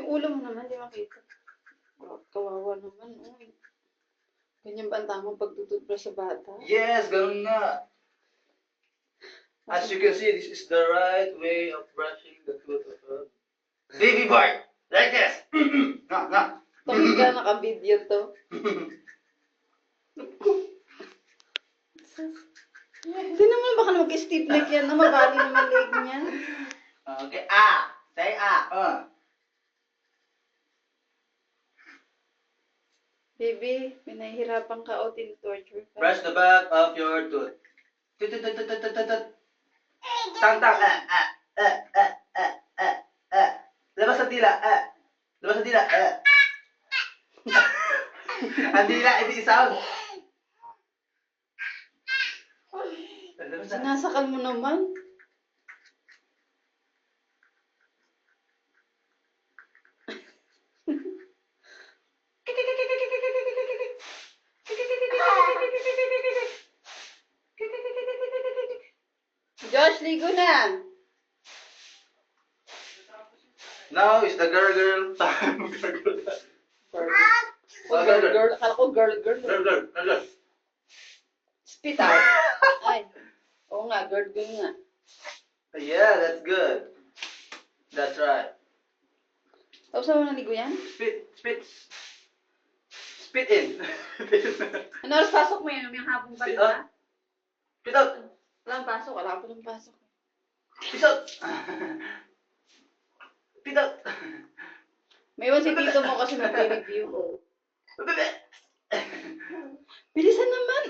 Yung ulo mo naman, di makita. Kawawa naman. Uy. Ganyan ba ang tamang pagtututbrush sa bata? Yes, ganun nga. As you can see, this is the right way of brushing the tooth of a baby boy. Like this. Nga, nga. Bakit ka naka-video to? Hindi naman baka mag-stiff neck yan na mabali naman leg niyan. Okay, say Baby, may nahihirapan ka o tin-torture ka. Brush the back of your tooth. Tut. Tang. Labas sa dila. Labas sa dila. Ang dila, hindi sound. Sinasakal mo naman. Josh, ligo na. Now is the girl time. Girl. Akala ko girl. Girl. Spit out. Ay. Oo nga, girl nga. Yeah, that's good. That's right. Tapos mo naligo yan? Spit in. Ano oras pasok mo yan? May hapon pa Spit rin out. ba? Spit out. Walang pasok. Wala pa ng pasok. Spit out. Spit out. May iwan si tito mo kasi mag-review. Bilisan naman.